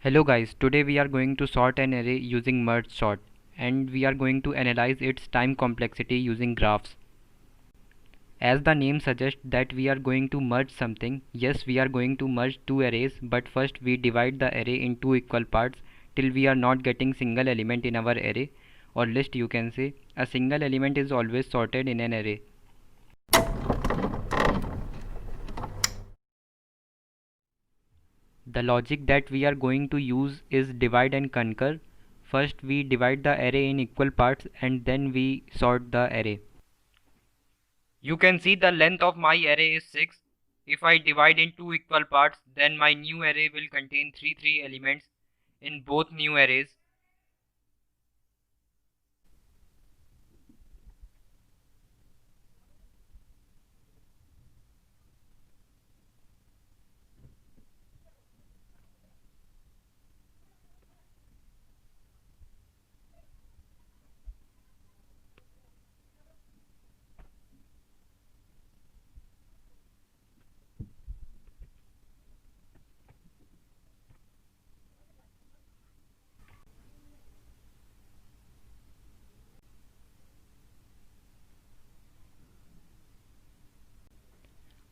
Hello guys, today we are going to sort an array using merge sort, and we are going to analyze its time complexity using graphs. As the name suggests that we are going to merge something, yes, we are going to merge two arrays, but first we divide the array in two equal parts till we are not getting single element in our array, or list you can say. A single element is always sorted in an array. The logic that we are going to use is divide and conquer. First we divide the array in equal parts and then we sort the array. You can see the length of my array is 6. If I divide in two equal parts, then my new array will contain 3 elements in both new arrays.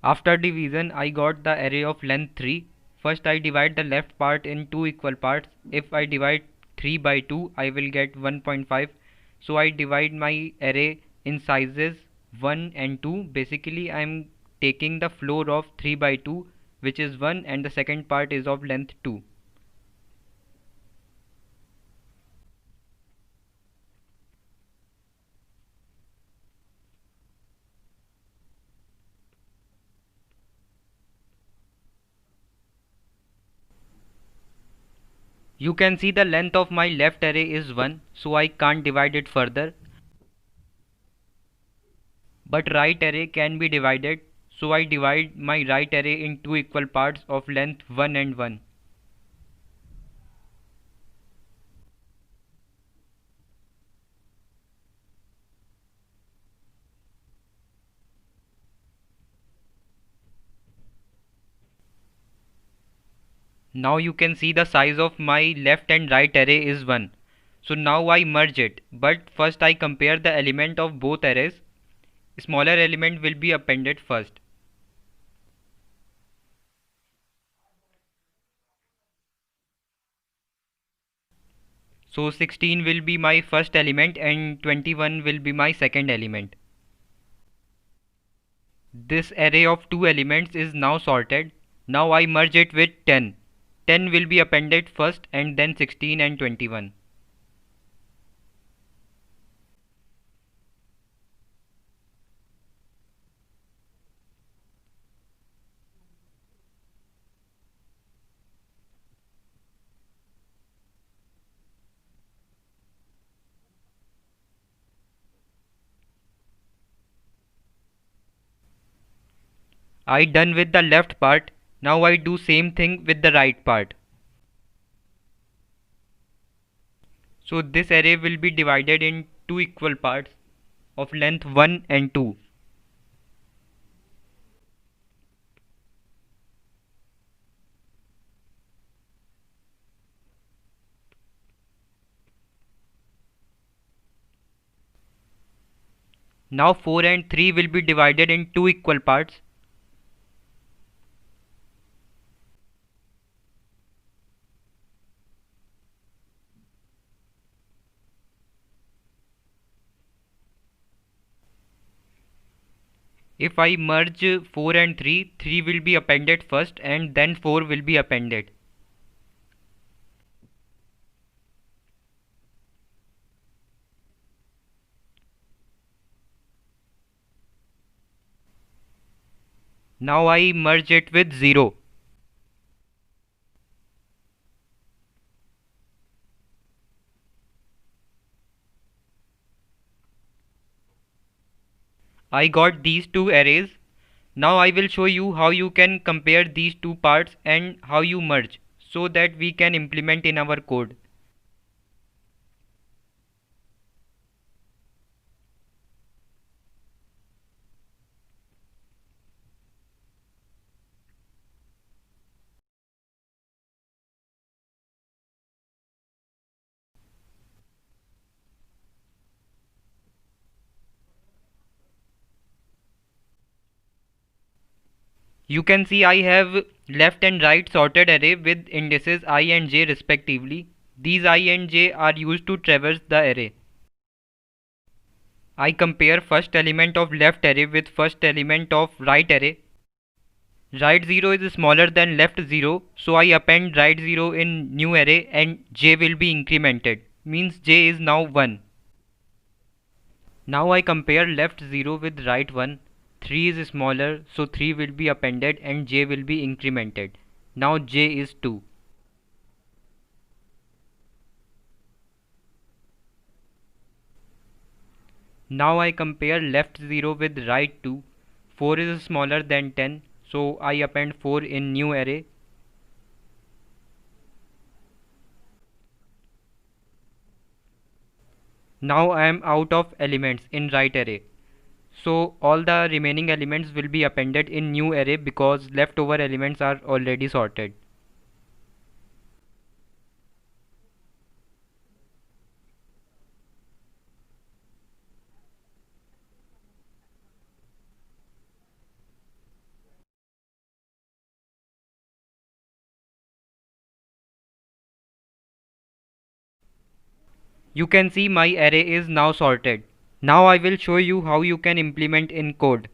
After division, I got the array of length 3. First I divide the left part in two equal parts. If I divide 3 by 2, I will get 1.5. So I divide my array in sizes 1 and 2. Basically I am taking the floor of 3 by 2, which is 1, and the second part is of length 2. You can see the length of my left array is 1, so I can't divide it further. But right array can be divided, so I divide my right array in two equal parts of length 1 and 1. Now you can see the size of my left and right array is 1. So now I merge it, but first I compare the element of both arrays. Smaller element will be appended first. So 16 will be my first element and 21 will be my second element. This array of two elements is now sorted. Now I merge it with 10. 10 will be appended first and then 16 and 21. I done with the left part. Now I do same thing with the right part. So this array will be divided in two equal parts of length 1 and 2. Now 4 and 3 will be divided in two equal parts. If I merge 4 and 3, 3 will be appended first and then 4 will be appended. Now I merge it with 0. I got these two arrays. Now I will show you how you can compare these two parts and how you merge so that we can implement in our code. You can see I have left and right sorted array with indices I and j respectively. These I and j are used to traverse the array. I compare first element of left array with first element of right array. Right 0 is smaller than left 0, so I append right 0 in new array and j will be incremented. Means j is now 1. Now I compare left 0 with right 1. 3 is smaller, so 3 will be appended and j will be incremented. Now j is 2. Now I compare left 0 with right 2. 4 is smaller than 10, so I append 4 in new array. Now I am out of elements in right array. So all the remaining elements will be appended in new array because leftover elements are already sorted. You can see my array is now sorted. Now I will show you how you can implement in code.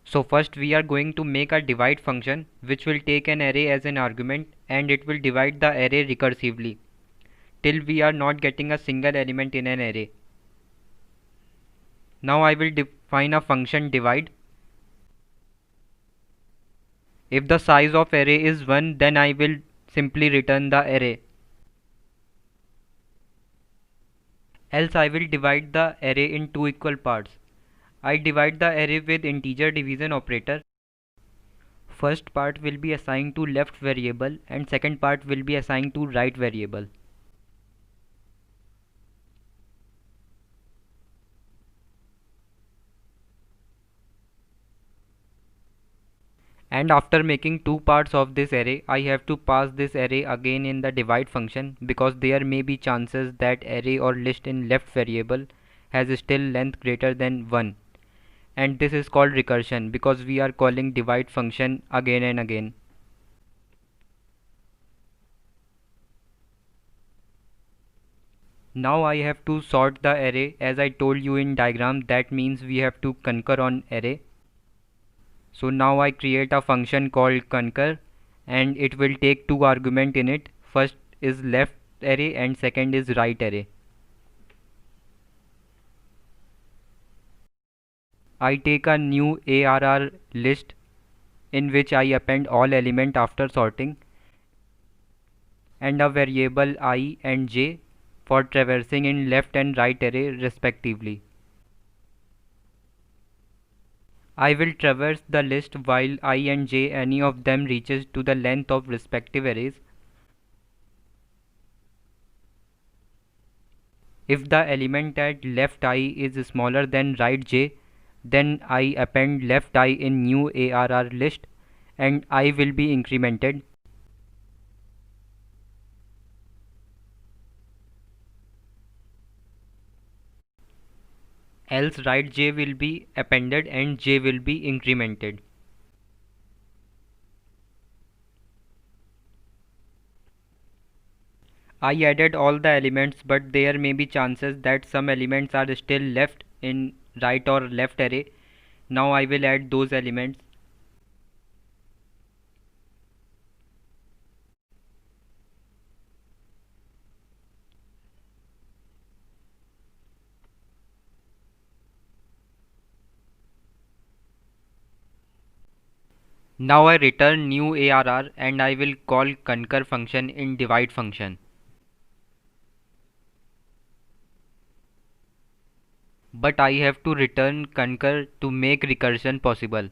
So first we are going to make a divide function which will take an array as an argument and it will divide the array recursively till we are not getting a single element in an array. Now I will define a function divide. If the size of array is 1, then I will simply return the array. Else I will divide the array in two equal parts. I divide the array with integer division operator. First part will be assigned to left variable and second part will be assigned to right variable. And after making two parts of this array, I have to pass this array again in the divide function because there may be chances that array or list in left variable has still length greater than 1. And this is called recursion because we are calling divide function again and again. Now I have to sort the array as I told you in diagram. That means we have to concur on array. So now I create a function called concur and it will take two arguments in it. First is left array and second is right array. I take a new ARR list in which I append all element after sorting and a variable I and j for traversing in left and right array respectively. I will traverse the list while I and j any of them reaches to the length of respective arrays. If the element at left I is smaller than right j, then I append left I in new ARR list and I will be incremented. Else right j will be appended and j will be incremented. I added all the elements, but there may be chances that some elements are still left in right or left array. Now I will add those elements. Now I return new ARR and I will call concur function in divide function. But I have to return concur to make recursion possible.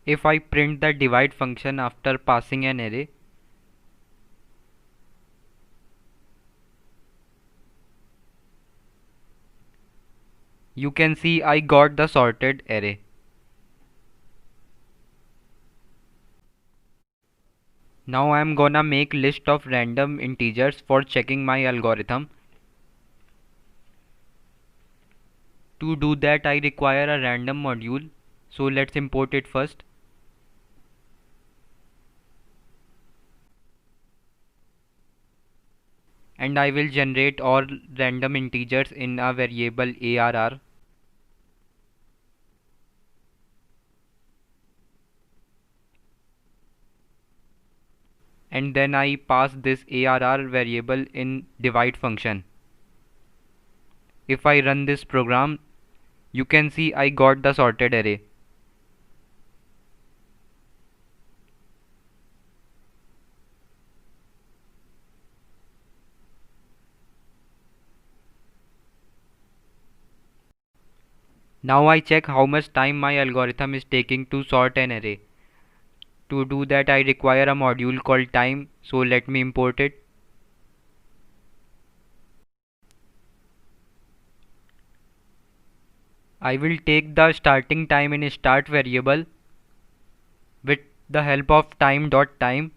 If I print the divide function after passing an array, you can see I got the sorted array. Now I am gonna make list of random integers for checking my algorithm. To do that I require a random module, so let's import it first. And I will generate all random integers in a variable arr. And then I pass this arr variable in divide function. If I run this program, you can see I got the sorted array. Now I check how much time my algorithm is taking to sort an array. To do that I require a module called time, so let me import it. I will take the starting time in a start variable with the help of time.time,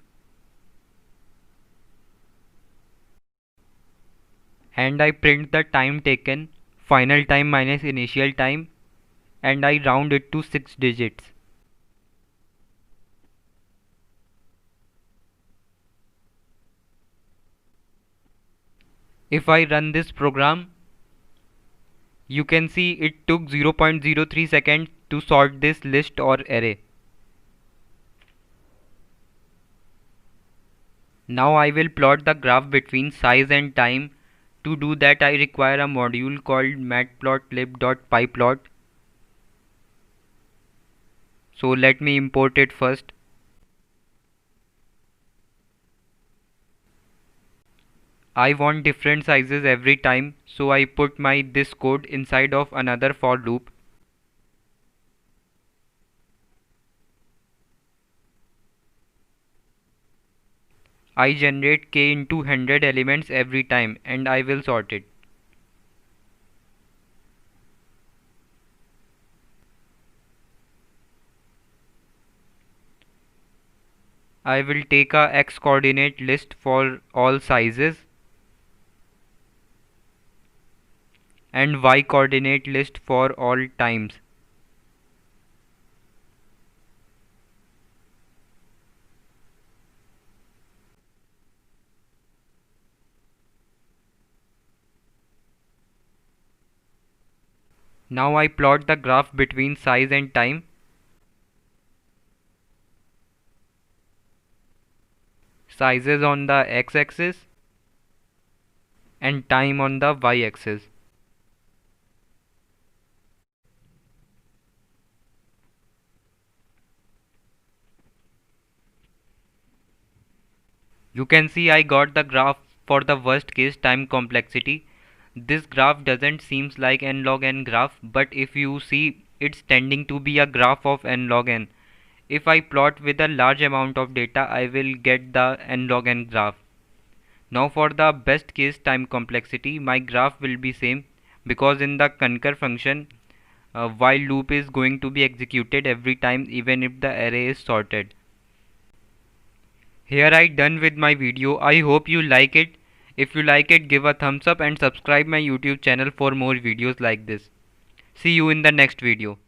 and I print the time taken, final time minus initial time, and I round it to 6 digits. If I run this program, you can see it took 0.03 seconds to sort this list or array. Now I will plot the graph between size and time. To do that I require a module called matplotlib.pyplot. So let me import it first. I want different sizes every time, so I put my this code inside of another for loop. I generate k into 100 elements every time and I will sort it. I will take a x coordinate list for all sizes and y coordinate list for all times. Now I plot the graph between size and time. Sizes on the x-axis and time on the y-axis. You can see I got the graph for the worst case time complexity. This graph doesn't seems like n log n graph, but if you see it's tending to be a graph of n log n. If I plot with a large amount of data, I will get the n log n graph. Now for the best case time complexity, my graph will be same because in the concur function, while loop is going to be executed every time even if the array is sorted. Here I done with my video. I hope you like it. If you like it, give a thumbs up and subscribe my YouTube channel for more videos like this. See you in the next video.